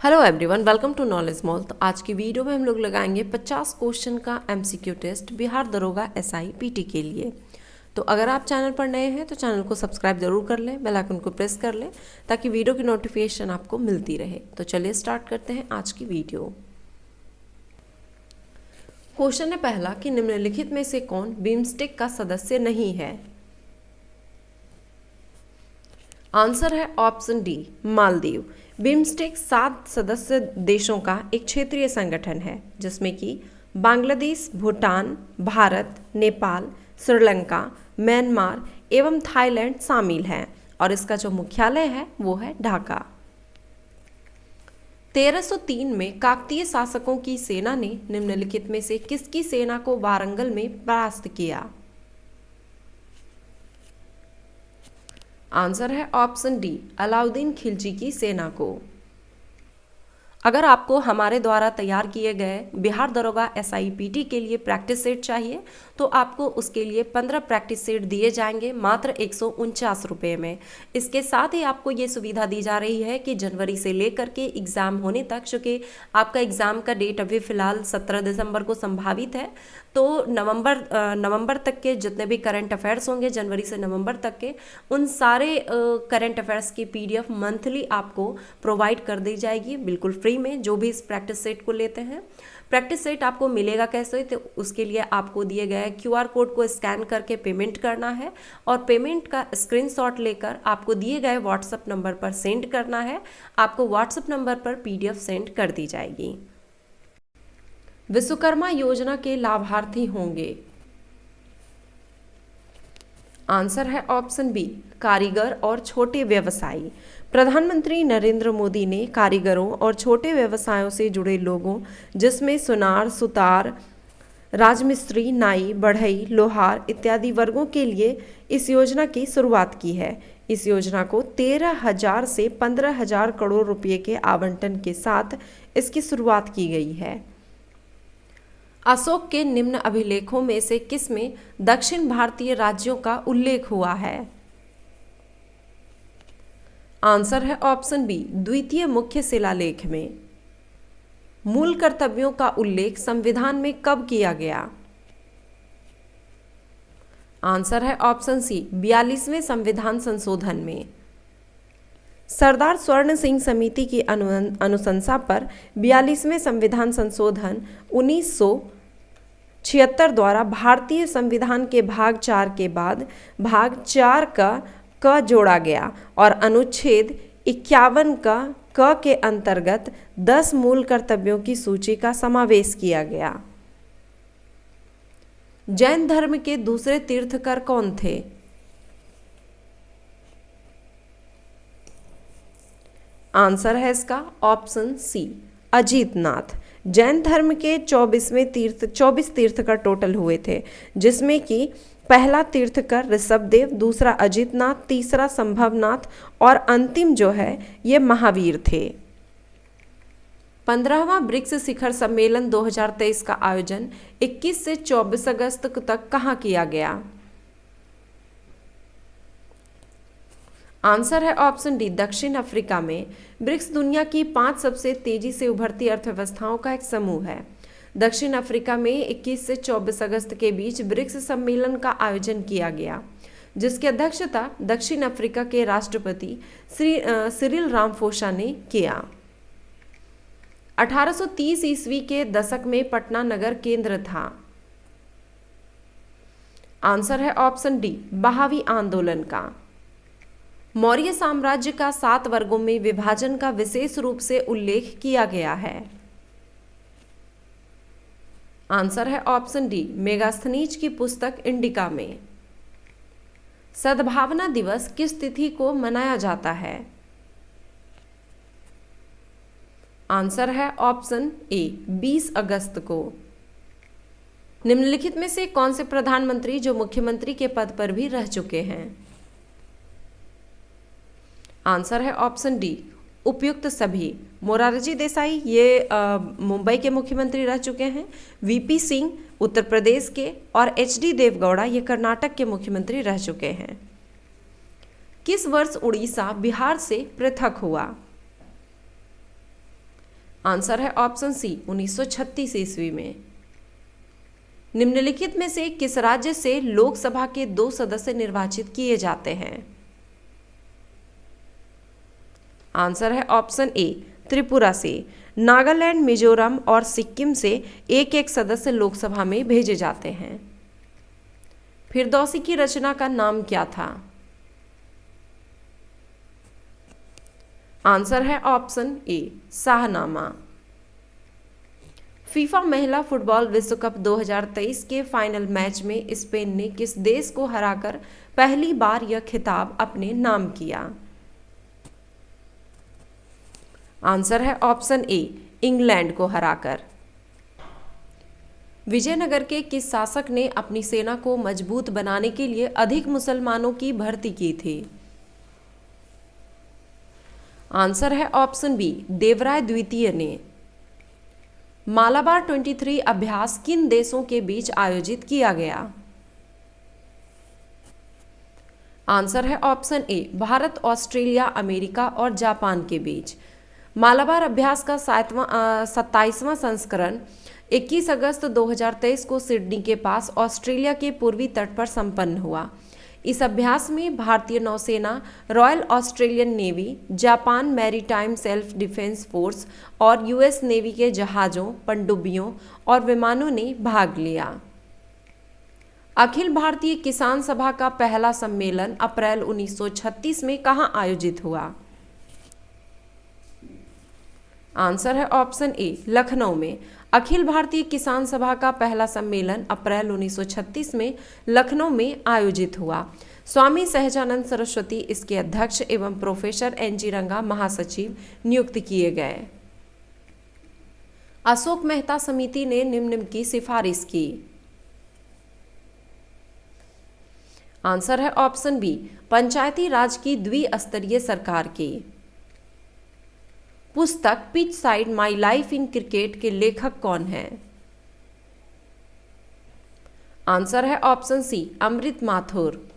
Hello everyone, welcome to knowledge mall. तो आज की वीडियो में हम लोग लगाएंगे 50 क्वेश्चन का एमसीक्यू टेस्ट बिहार दरोगा एसआई पीटी के लिए। तो अगर आप चैनल पर नए हैं तो चैनल को सब्सक्राइब जरूर कर लें, बेल आइकन को प्रेस कर लें ताकि वीडियो की नोटिफिकेशन आपको मिलती रहे। तो चलिए स्टार्ट करते हैं आज की वीडियो। क्वेश्चन है पहला कि निम्नलिखित में से कौन बिम्स्टेक का सदस्य नहीं है। आंसर है ऑप्शन डी, मालदीव। बिम्स्टेक 7 सदस्य देशों का एक क्षेत्रीय संगठन है जिसमें कि बांग्लादेश, भूटान, भारत, नेपाल, श्रीलंका, म्यांमार एवं थाईलैंड शामिल हैं और इसका जो मुख्यालय है वो है ढाका। 1303 में काकतीय शासकों की सेना ने निम्नलिखित में से किसकी सेना को वारंगल में परास्त किया। आंसर है ऑप्शन डी, अलाउद्दीन खिलजी की सेना को। अगर आपको हमारे द्वारा तैयार किए गए बिहार दरोगा एसआईपीटी के लिए प्रैक्टिस सेट चाहिए तो आपको उसके लिए 15 प्रैक्टिस सेट दिए जाएंगे मात्र 149 रुपये में। इसके साथ ही आपको ये सुविधा दी जा रही है कि जनवरी से लेकर के एग्ज़ाम होने तक, चूँकि आपका एग्ज़ाम का डेट अभी फ़िलहाल 17 दिसंबर को संभावित है, तो नवंबर तक के जितने भी करंट अफेयर्स होंगे, जनवरी से नवंबर तक के, उन सारे करंट अफेयर्स की पीडीएफ मंथली आपको प्रोवाइड कर दी जाएगी बिल्कुल फ्री में, जो भी इस प्रैक्टिस सेट को लेते हैं। प्रैक्टिस सेट आपको मिलेगा कैसे, तो उसके लिए आपको दिए गए क्यूआर कोड को स्कैन करके पेमेंट करना है और पेमेंट का स्क्रीनशॉट लेकर आपको दिए गए व्हाट्सएप नंबर पर सेंड करना है। आपको व्हाट्सएप नंबर पर पीडीएफ सेंड कर दी जाएगी। विश्वकर्मा योजना के लाभार्थी होंगे। आंसर है ऑप्शन बी, कारीगर और छोटे व्यवसायी। प्रधानमंत्री नरेंद्र मोदी ने कारीगरों और छोटे व्यवसायों से जुड़े लोगों, जिसमें सुनार, सुतार, राजमिस्त्री, नाई, बढ़ई, लोहार इत्यादि वर्गों के लिए इस योजना की शुरुआत की है। इस योजना को 13,000 से 15,000 करोड़ रुपए के आवंटन के साथ इसकी शुरुआत की गई है। अशोक के निम्न अभिलेखों में से किसमें दक्षिण भारतीय राज्यों का उल्लेख हुआ है। आंसर है ऑप्शन बी, द्वितीय मुख्य शिलालेख में। मूल कर्तव्यों का उल्लेख संविधान में कब किया गया। आंसर है ऑप्शन सी, 42वें संविधान संशोधन में। सरदार स्वर्ण सिंह समिति की अनुशंसा पर 42वें संविधान संशोधन 1976 द्वारा भारतीय संविधान के भाग 4 के बाद भाग 4 का क जोड़ा गया और अनुच्छेद 51 का क के अंतर्गत 10 मूल कर्तव्यों की सूची का समावेश किया गया। जैन धर्म के दूसरे तीर्थकर कौन थे। आंसर है इसका ऑप्शन सी, अजीतनाथ। जैन धर्म के 24 तीर्थकर टोटल हुए थे, जिसमें कि पहला तीर्थकर ऋषभदेव, दूसरा अजीतनाथ, तीसरा संभवनाथ और अंतिम जो है ये महावीर थे। 15वां ब्रिक्स शिखर सम्मेलन 2023 का आयोजन 21 से 24 अगस्त तक कहाँ किया गया। आंसर है ऑप्शन डी, दक्षिण अफ्रीका में। ब्रिक्स दुनिया की 5 सबसे तेजी से उभरती अर्थव्यवस्थाओं का एक समूह है। दक्षिण अफ्रीका में 21 से 24 अगस्त के बीच ब्रिक्स सम्मेलन का आयोजन किया गया, जिसकी अध्यक्षता दक्षिण अफ्रीका के राष्ट्रपति सिरिल रामाफोसा ने किया। 1830 ईस्वी के दशक में पटना नगर केंद्र था। आंसर है ऑप्शन डी, बहावी आंदोलन का। मौर्य साम्राज्य का 7 वर्गों में विभाजन का विशेष रूप से उल्लेख किया गया है। आंसर है ऑप्शन डी, मेगास्थनीज की पुस्तक इंडिका में। सद्भावना दिवस किस तिथि को मनाया जाता है। आंसर है ऑप्शन ए, 20 अगस्त को। निम्नलिखित में से कौन से प्रधानमंत्री जो मुख्यमंत्री के पद पर भी रह चुके हैं। आंसर है ऑप्शन डी, उपयुक्त सभी। मोरारजी देसाई ये मुंबई के मुख्यमंत्री रह चुके हैं, वीपी सिंह उत्तर प्रदेश के और एचडी देवगौड़ा ये कर्नाटक के मुख्यमंत्री रह चुके हैं। किस वर्ष उड़ीसा बिहार से पृथक हुआ। आंसर है ऑप्शन सी 1936 ईस्वी में। निम्नलिखित में से किस राज्य से लोकसभा के 2 सदस्य निर्वाचित किए जाते हैं? आंसर है ऑप्शन ए त्रिपुरा से। नागालैंड, मिजोरम और सिक्किम से एक एक सदस्य लोकसभा में भेजे जाते हैं। फिरदौसी की रचना का नाम क्या था? आंसर है ऑप्शन ए शाहनामा। फीफा महिला फुटबॉल विश्व कप 2023 के फाइनल मैच में स्पेन ने किस देश को हराकर पहली बार यह खिताब अपने नाम किया? आंसर है ऑप्शन ए इंग्लैंड को हराकर। विजयनगर के किस शासक ने अपनी सेना को मजबूत बनाने के लिए अधिक मुसलमानों की भर्ती की थी? आंसर है ऑप्शन बी देवराय द्वितीय ने। मालाबार 23 अभ्यास किन देशों के बीच आयोजित किया गया? आंसर है option A Bharat, Australia, America और जापान के बीच। मालाबार अभ्यास का 27वां संस्करण 21 अगस्त 2023 को सिडनी के पास ऑस्ट्रेलिया के पूर्वी तट पर संपन्न हुआ। इस अभ्यास में भारतीय नौसेना, royal Australian navy, Japan maritime self defence force और यूएस नेवी के जहाज़ों, पनडुब्बियों और विमानों ने भाग लिया। अखिल भारतीय किसान सभा का पहला सम्मेलन अप्रैल 1936 में कहाँ आयोजित हुआ? आंसर है ऑप्शन ए लखनऊ में। अखिल भारतीय किसान सभा का पहला सम्मेलन अप्रैल 1936 में लखनऊ में आयोजित हुआ। स्वामी सहजानंद सरस्वती इसके अध्यक्ष एवं प्रोफेसर एन.जी. रंगा महासचिव नियुक्त किए गए। अशोक मेहता समिति ने निम्न की सिफारिश की। आंसर है ऑप्शन बी पंचायती राज की द्विस्तरीय सरकार की। पुस्तक pitch side my life in cricket के लेखक कौन हैं? आंसर है ऑप्शन सी अमृत माथुर।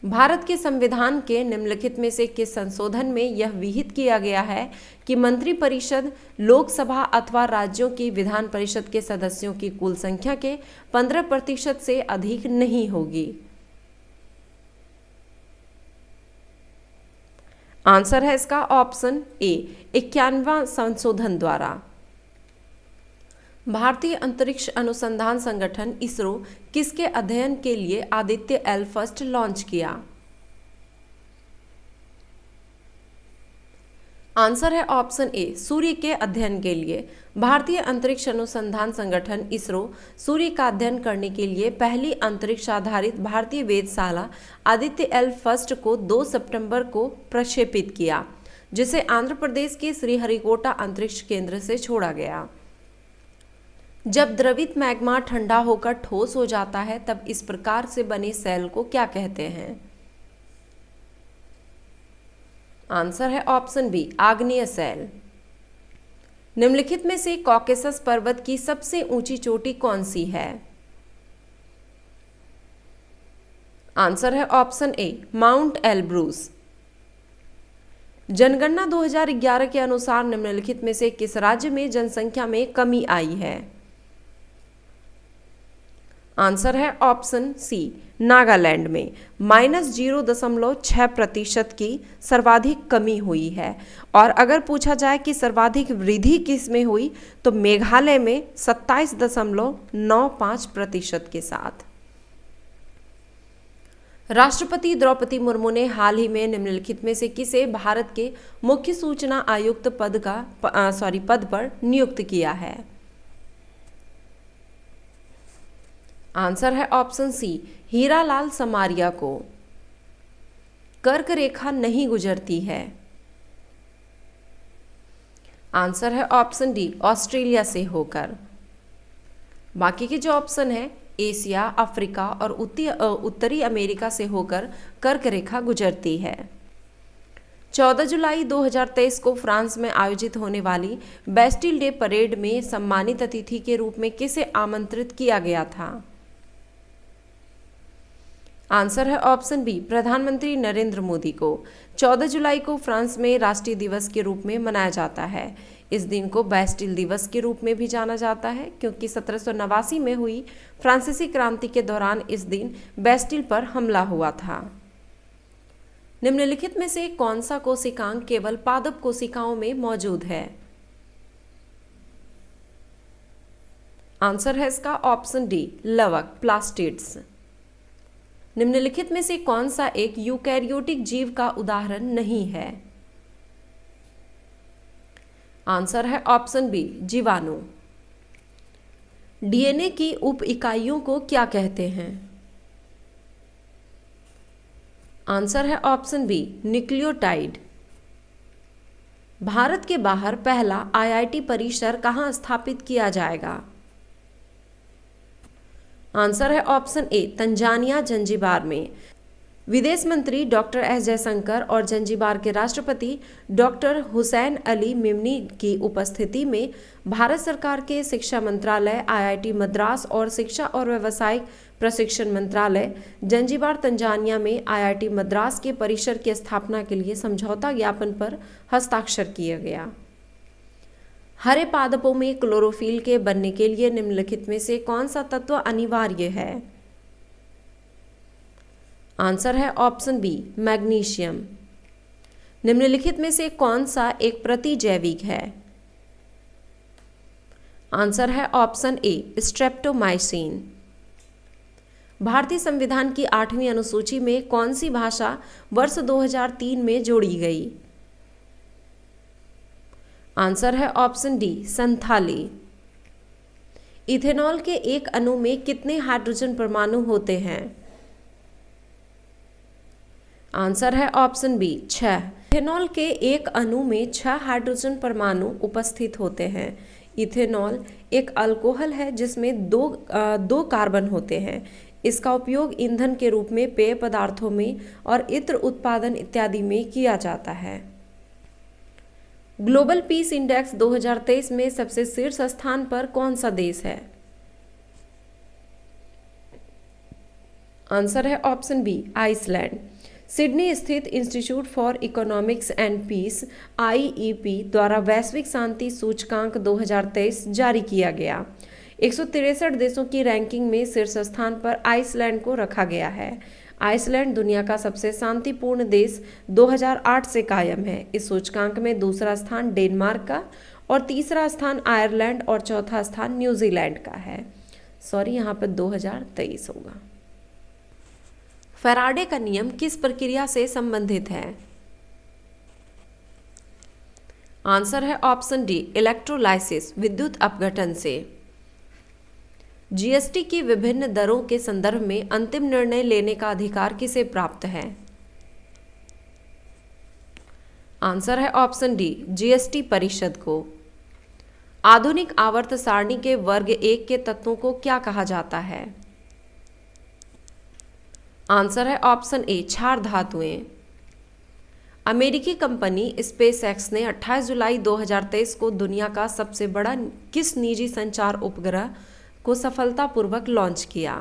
भारत के संविधान के निम्नलिखित में से किस संशोधन में यह विहित किया गया है कि मंत्रिपरिषद लोकसभा अथवा राज्यों की विधान परिषद के सदस्यों की कुल संख्या के 15% से अधिक नहीं होगी? आंसर है इसका ऑप्शन ए 91वां संशोधन द्वारा। भारतीय अंतरिक्ष अनुसंधान संगठन इसरो किसके अध्ययन के लिए आदित्य एल फर्स्ट लॉन्च किया? आंसर है ऑप्शन ए सूर्य के अध्ययन के लिए। भारतीय अंतरिक्ष अनुसंधान संगठन इसरो सूर्य का अध्ययन करने के लिए पहली अंतरिक्ष आधारित भारतीय वेधशाला आदित्य एल फर्स्ट को 2 सितंबर को प्रक्षेपित किया, जिसे आंध्र प्रदेश के श्रीहरिकोटा अंतरिक्ष केंद्र से छोड़ा गया। जब द्रवित मैग्मा ठंडा होकर ठोस हो जाता है तब इस प्रकार से बने सेल को क्या कहते हैं? आंसर है ऑप्शन बी आग्नेय सेल। निम्नलिखित में से कॉकेसस पर्वत की सबसे ऊंची चोटी कौन सी है? आंसर है ऑप्शन ए माउंट एलब्रूस। जनगणना 2011 के अनुसार निम्नलिखित में से किस राज्य में जनसंख्या में कमी आई है? आंसर है ऑप्शन सी नागालैंड में -0.6% की सर्वाधिक कमी हुई है। और अगर पूछा जाए कि सर्वाधिक वृद्धि किस में हुई तो मेघालय में 27.95% के साथ। राष्ट्रपति द्रौपदी मुर्मू ने हाल ही में निम्नलिखित में से किसे भारत के मुख्य सूचना आयुक्त पद पर नियुक्त किया है? आंसर है ऑप्शन सी हीरालाल समारिया को। कर्क रेखा नहीं गुजरती है। आंसर है ऑप्शन डी ऑस्ट्रेलिया से होकर। बाकी के जो ऑप्शन है एशिया, अफ्रीका और उत्तरी अमेरिका से होकर कर्क रेखा गुजरती है। 14 जुलाई 2023 को फ्रांस में आयोजित होने वाली बेस्टिल डे परेड में सम्मानित अतिथि के रूप में किसे आमंत्रित किया गया था? आंसर है ऑप्शन बी, प्रधानमंत्री नरेंद्र मोदी को। 14 जुलाई को फ्रांस में राष्ट्रीय दिवस के रूप में मनाया जाता है। इस दिन को बैस्टिल दिवस के रूप में भी जाना जाता है, क्योंकि 1789 में हुई फ्रांसीसी क्रांति के दौरान इस दिन बैस्टिल पर हमला हुआ था। निम्नलिखित में से कौन सा कोशिकांग केवल पादप कोशिकाओं में मौजूद है? आंसर है इसका ऑप्शन डी, लवक, प्लास्टिड्स। निम्नलिखित में से कौन सा एक यूकैरियोटिक जीव का उदाहरण नहीं है? आंसर है ऑप्शन बी, जीवाणु। डीएनए की उप इकाइयों को क्या कहते हैं? आंसर है ऑप्शन बी, न्यूक्लियोटाइड। भारत के बाहर पहला आईआईटी परिसर कहाँ स्थापित किया जाएगा? आंसर है ऑप्शन ए, तंजानिया जंजीबार में। विदेश मंत्री डॉक्टर एस जयशंकर और जंजीबार के राष्ट्रपति डॉक्टर हुसैन अली मिमनी की उपस्थिति में भारत सरकार के शिक्षा मंत्रालय, आईआईटी मद्रास और शिक्षा और व्यावसायिक प्रशिक्षण मंत्रालय जंजीबार तंजानिया में आईआईटी मद्रास के परिसर की स्थापना के लिए समझौता ज्ञापन पर हस्ताक्षर किया गया। हरे पादपों में क्लोरोफिल के बनने के लिए निम्नलिखित में से कौन सा तत्व अनिवार्य है? आंसर है ऑप्शन बी, मैग्नीशियम। निम्नलिखित में से कौन सा एक प्रतिजैविक है? आंसर है ऑप्शन ए, स्ट्रेप्टोमाइसिन। भारतीय संविधान की 8वीं अनुसूची में कौन सी भाषा वर्ष 2003 में जोड़ी गई? आंसर है ऑप्शन डी, संथाली। इथेनॉल के एक अणु में कितने हाइड्रोजन परमाणु होते हैं? आंसर है ऑप्शन बी, 6। इथेनॉल के एक अणु में 6 हाइड्रोजन परमाणु उपस्थित होते हैं। इथेनॉल एक अल्कोहल है जिसमें दो कार्बन होते हैं। इसका उपयोग ईंधन के रूप में पेय पदार्थों में और इत्र उत्पादन इत्यादि में किया जाता है। ग्लोबल पीस इंडेक्स 2023 में सबसे शीर्ष स्थान पर कौन सा देश है? आंसर है ऑप्शन बी, आइसलैंड। सिडनी स्थित institute for economics and peace IEP द्वारा वैश्विक शांति सूचकांक 2023 जारी किया गया। 163 देशों की रैंकिंग में शीर्ष स्थान पर आइसलैंड को रखा गया है। आइसलैंड दुनिया का सबसे शांतिपूर्ण देश 2008 से कायम है। इस सूचकांक में दूसरा स्थान डेनमार्क का और तीसरा स्थान आयरलैंड और चौथा स्थान न्यूजीलैंड का है। यहाँ पर 2023 होगा। फैराडे का नियम किस प्रक्रिया से संबंधित है? आंसर है ऑप्शन डी, इलेक्ट्रोलाइसिस, विद्युत अपघटन से। जीएसटी की विभिन्न दरों के संदर्भ में अंतिम निर्णय लेने का अधिकार किसे प्राप्त है? आंसर है ऑप्शन डी, जीएसटी परिषद को। आधुनिक आवर्त सारणी के वर्ग 1 के तत्वों को क्या कहा जाता है? आंसर है ऑप्शन ए, क्षार धातुएं। अमेरिकी कंपनी स्पेसएक्स ने 28 जुलाई 2023 को दुनिया का सबसे बड़ा किस निजी संचार उपग्रह को सफलतापूर्वक लॉन्च किया?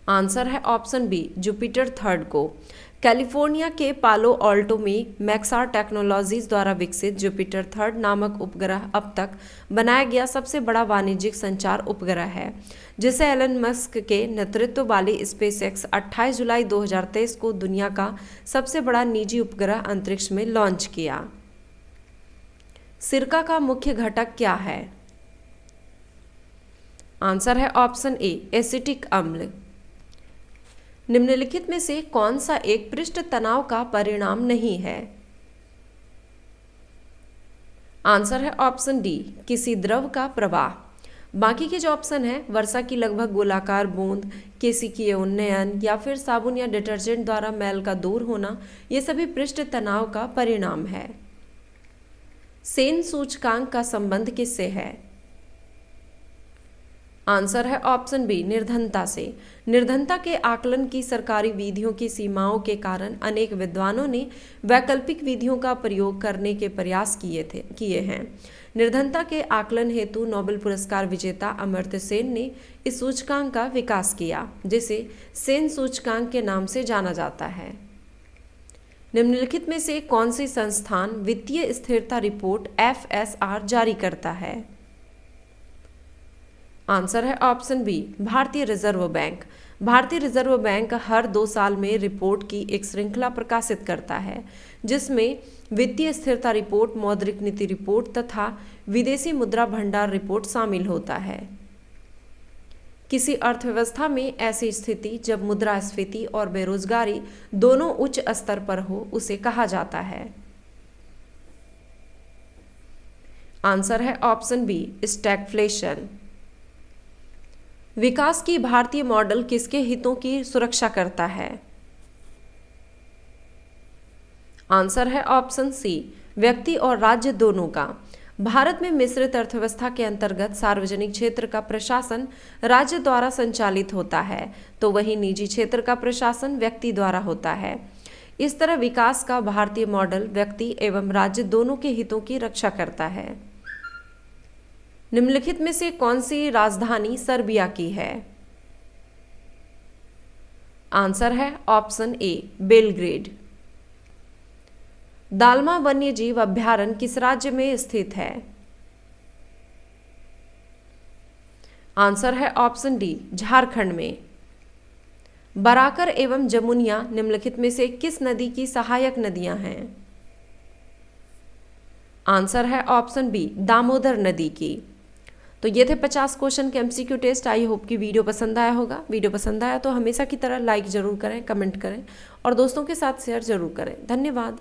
आंसर है ऑप्शन बी, जुपिटर 3 को। कैलिफोर्निया के पालो ऑल्टो में मैक्सार टेक्नोलॉजीज द्वारा विकसित जुपिटर 3 नामक उपग्रह अब तक बनाया गया सबसे बड़ा वाणिज्यिक संचार उपग्रह है, जिसे एलन मस्क के नेतृत्व वाली स्पेसएक्स 28 जुलाई 2023 को दुनिया का सबसे बड़ा निजी उपग्रह अंतरिक्ष में लॉन्च किया। सिरका का मुख्य घटक क्या है? आंसर है ऑप्शन ए, एसिटिक अम्ल। निम्नलिखित में से कौन सा एक पृष्ठ तनाव का परिणाम नहीं है? आंसर है ऑप्शन डी, किसी द्रव का प्रवाह। बाकी के जो ऑप्शन है, वर्षा की लगभग गोलाकार बूंद, केशिकीय उन्नयन या फिर साबुन या डिटर्जेंट द्वारा मैल का दूर होना, ये सभी पृष्ठ तनाव का परिणाम है। सेन सूचकांक का संबंध किससे है? आंसर है ऑप्शन बी, निर्धनता से। निर्धनता के आकलन की सरकारी विधियों की सीमाओं के कारण अनेक विद्वानों ने वैकल्पिक विधियों का प्रयोग करने के प्रयास किए हैं। निर्धनता के आकलन हेतु नोबेल पुरस्कार विजेता अमर्त्य सेन ने इस सूचकांक का विकास किया, जिसे सेन सूचकांक के नाम से जाना जाता है। निम्नलिखित में से कौन सी संस्थान वित्तीय स्थिरता रिपोर्ट FSR जारी करता है? आंसर है ऑप्शन बी, भारतीय रिजर्व बैंक। भारतीय रिजर्व बैंक हर 2 साल में रिपोर्ट की एक श्रृंखला प्रकाशित करता है, जिसमें वित्तीय स्थिरता रिपोर्ट, मौद्रिक नीति रिपोर्ट तथा विदेशी मुद्रा भंडार रिपोर्ट शामिल होता है। किसी अर्थव्यवस्था में ऐसी स्थिति जब मुद्रास्फीति और बेरोजगारी दोनों उच्च स्तर पर हो, उसे कहा जाता है। आंसर है ऑप्शन बी, स्टैगफ्लेशन। विकास की भारतीय मॉडल किसके हितों की सुरक्षा करता है? आंसर है ऑप्शन सी, व्यक्ति और राज्य दोनों का। भारत में मिश्रित अर्थव्यवस्था के अंतर्गत सार्वजनिक क्षेत्र का प्रशासन राज्य द्वारा संचालित होता है, तो वहीं निजी क्षेत्र का प्रशासन व्यक्ति द्वारा होता है। इस तरह विकास का भारतीय मॉडल व्यक्ति एवं राज्य दोनों के हितों की रक्षा करता है। निम्नलिखित में से कौन सी राजधानी सर्बिया की है? आंसर है ऑप्शन ए, बेलग्रेड। दालमा वन्यजीव अभयारण्य किस राज्य में स्थित है? आंसर है ऑप्शन डी, झारखंड में। बराकर एवं जमुनिया निम्नलिखित में से किस नदी की सहायक नदियां हैं? आंसर है ऑप्शन बी, दामोदर नदी की। तो ये थे 50 क्वेश्चन के MCQ टेस्ट। आई होप कि वीडियो पसंद आया होगा। वीडियो पसंद आया तो हमेशा की तरह लाइक ज़रूर करें, कमेंट करें और दोस्तों के साथ शेयर ज़रूर करें। धन्यवाद।